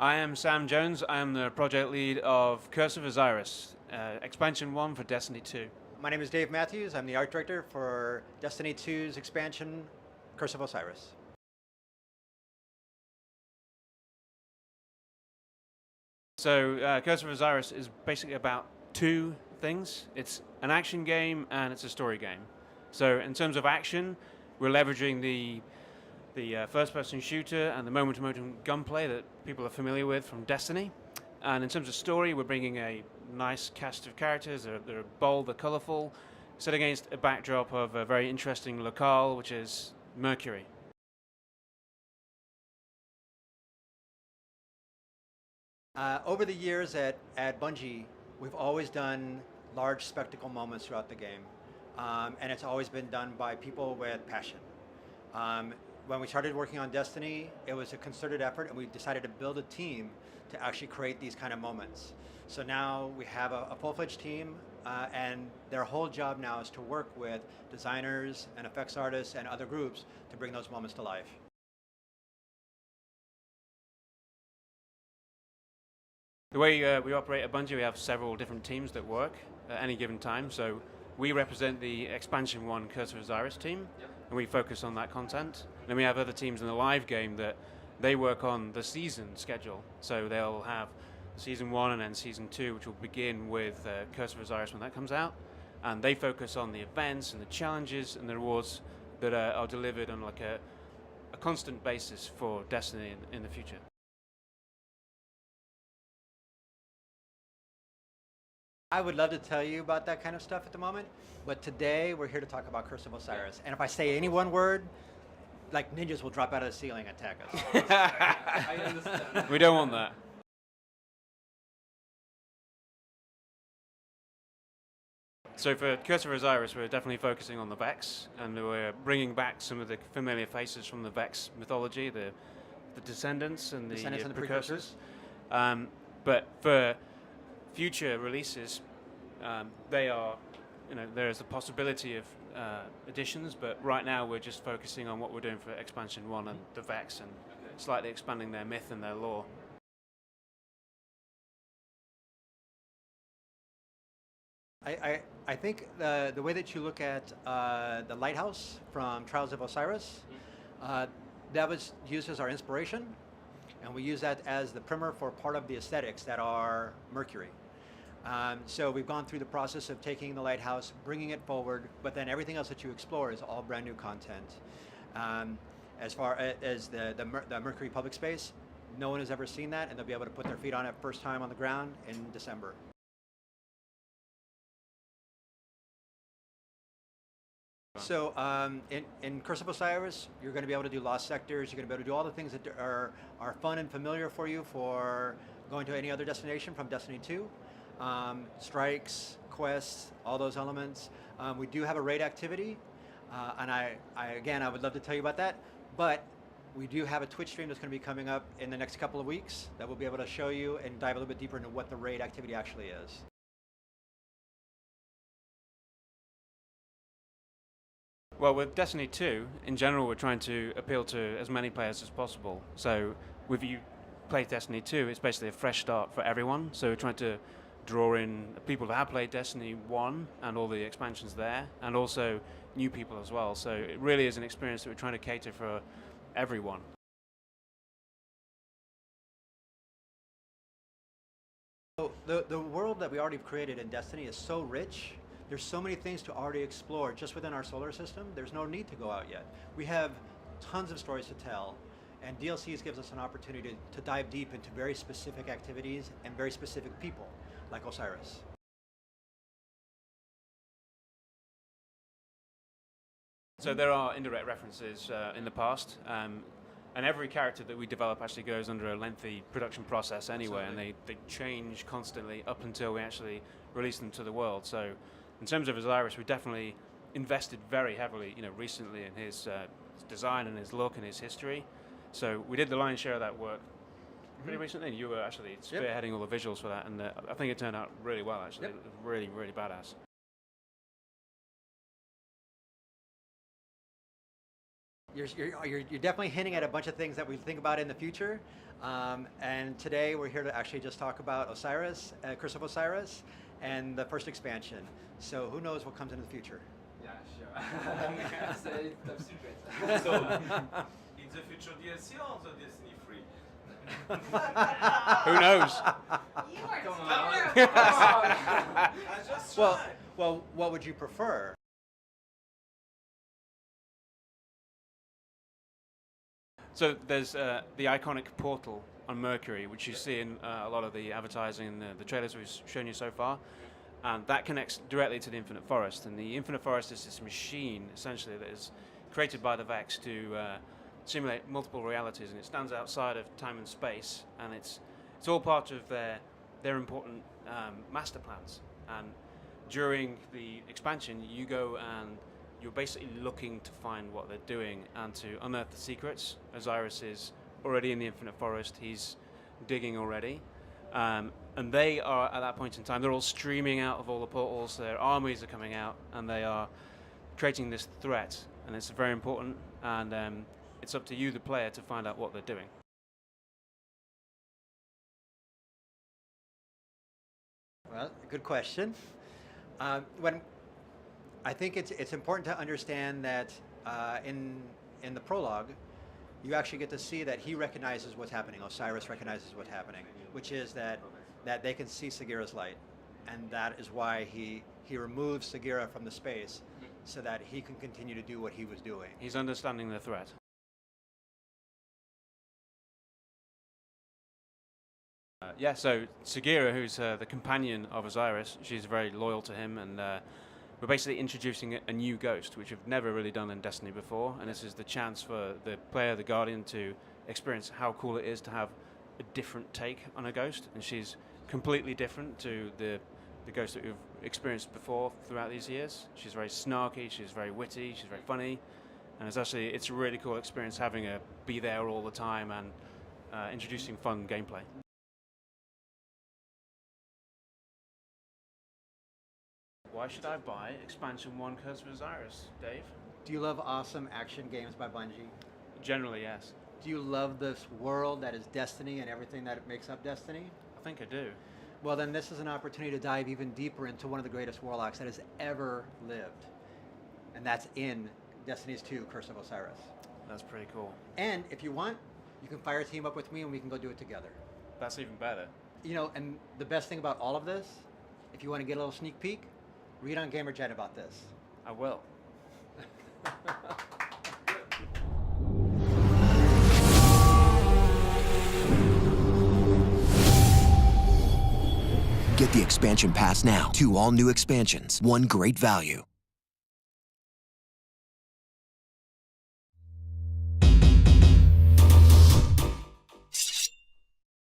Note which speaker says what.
Speaker 1: I am Sam Jones. I am the project lead of Curse of Osiris, expansion 1 for Destiny 2.
Speaker 2: My name is Dave Matthews. I'm the art director for Destiny 2's expansion, Curse of Osiris.
Speaker 1: So Curse of Osiris is basically about two things. It's an action game and it's a story game. So in terms of action, we're leveraging the first-person shooter and the moment-to-moment gunplay that people are familiar with from Destiny. And in terms of story, we're bringing a nice cast of characters. They're bold, they're colorful, set against a backdrop of a very interesting locale, which is Mercury.
Speaker 2: Over the years at Bungie, we've always done large spectacle moments throughout the game. And it's always been done by people with passion. When we started working on Destiny, it was a concerted effort, and we decided to build a team to actually create these kind of moments. So now we have a full-fledged team, and their whole job now is to work with designers and effects artists and other groups to bring those moments to life.
Speaker 1: The way we operate at Bungie, we have several different teams that work at any given time. So we represent the Expansion 1 Curse of Osiris team, and we focus on that content. And then we have other teams in the live game that they work on the season schedule. So they'll have Season 1 and then Season 2, which will begin with Curse of Osiris when that comes out. And they focus on the events and the challenges and the rewards that are delivered on like a constant basis for Destiny in the future.
Speaker 2: I would love to tell you about that kind of stuff at the moment, but today we're here to talk about Curse of Osiris. And if I say any one word, like ninjas will drop out of the ceiling and attack us.
Speaker 3: I understand.
Speaker 1: We don't want that. So for Curse of Osiris, we're definitely focusing on the Vex, and we're bringing back some of the familiar faces from the Vex mythology, the descendants and the precursors. But for future releases, they are, there is the possibility of additions, but right now we're just focusing on what we're doing for Expansion 1 and the Vex, and slightly expanding their myth and their lore.
Speaker 2: I think the way that you look at the lighthouse from Trials of Osiris, that was used as our inspiration, and we use that as the primer for part of the aesthetics that are Mercury. So we've gone through the process of taking the lighthouse, bringing it forward, but then everything else that you explore is all brand new content. As far as the Mercury public space, no one has ever seen that, and they'll be able to put their feet on it first time on the ground in December. So in Curse of Osiris, you're going to be able to do lost sectors. You're going to be able to do all the things that are fun and familiar for you for going to any other destination from Destiny 2. Strikes, quests, all those elements. We do have a raid activity, and again, I would love to tell you about that, but we do have a Twitch stream that's going to be coming up in the next couple of weeks that we'll be able to show you and dive a little bit deeper into what the raid activity actually is.
Speaker 1: Well, with Destiny 2, in general, we're trying to appeal to as many players as possible. So if you play Destiny 2, it's basically a fresh start for everyone. So we're trying to draw in people that have played Destiny 1 and all the expansions there, and also new people as well. So it really is an experience that we're trying to cater for everyone.
Speaker 2: So the world that we already created in Destiny is so rich. There's so many things to already explore just within our solar system. There's no need to go out yet. We have tons of stories to tell, and DLCs gives us an opportunity to dive deep into very specific activities and very specific people, like Osiris.
Speaker 1: So there are indirect references in the past, and every character that we develop actually goes under a lengthy production process anyway, and they change constantly up until we actually release them to the world. So in terms of Osiris, we definitely invested very heavily, recently in his design and his look and his history. So we did the lion's share of that work pretty recently, and you were actually spearheading all the visuals for that, and I think it turned out really well, actually. It was really, really badass.
Speaker 2: You're definitely hinting at a bunch of things that we think about in the future. And today we're here to actually just talk about Osiris, Curse of Osiris, and the first expansion. So who knows what comes in the future?
Speaker 3: Yeah, sure. C'est top secret.
Speaker 4: So, in the future DLC or the Destiny 3?
Speaker 1: Who knows?
Speaker 5: You are
Speaker 3: Come
Speaker 5: terrible.
Speaker 4: I just tried.
Speaker 2: Well, what would you prefer?
Speaker 1: So there's the iconic portal on Mercury, which you see in a lot of the advertising and the trailers we've shown you so far. And that connects directly to the Infinite Forest. And the Infinite Forest is this machine, essentially, that is created by the Vex to simulate multiple realities. And it stands outside of time and space. And it's all part of their important master plans. And during the expansion, you go and you're basically looking to find what they're doing and to unearth the secrets. Osiris is already in the Infinite Forest. He's digging already. And they are, at that point in time, they're all streaming out of all the portals. Their armies are coming out, and they are creating this threat. And it's very important, and it's up to you, the player, to find out what they're doing.
Speaker 2: Well, good question. I think it's important to understand that in the prologue, you actually get to see that he recognizes what's happening. Osiris recognizes what's happening, which is that they can see Sagira's light, and that is why he removes Sagira from the space, so that he can continue to do what he was doing.
Speaker 1: He's understanding the threat. Yeah, so Sagira, who's the companion of Osiris, she's very loyal to him, and we're basically introducing a new ghost, which we've never really done in Destiny before, and this is the chance for the player, the Guardian, to experience how cool it is to have a different take on a ghost, and she's completely different to the ghost that we've experienced before throughout these years. She's very snarky, she's very witty, she's very funny, and it's a really cool experience having her be there all the time and introducing fun gameplay. Why should I buy Expansion 1 Curse of Osiris, Dave?
Speaker 2: Do you love awesome action games by Bungie?
Speaker 1: Generally, yes.
Speaker 2: Do you love this world that is Destiny and everything that makes up Destiny?
Speaker 1: I think I do.
Speaker 2: Well, then this is an opportunity to dive even deeper into one of the greatest warlocks that has ever lived. And that's in Destiny's 2, Curse of Osiris.
Speaker 1: That's pretty cool.
Speaker 2: And if you want, you can fire a team up with me and we can go do it together.
Speaker 1: That's even better.
Speaker 2: You know, and the best thing about all of this, if you want to get a little sneak peek, read on GamerJet about this.
Speaker 1: I will.
Speaker 6: Get the expansion pass now. 2 all-new expansions, 1 great value.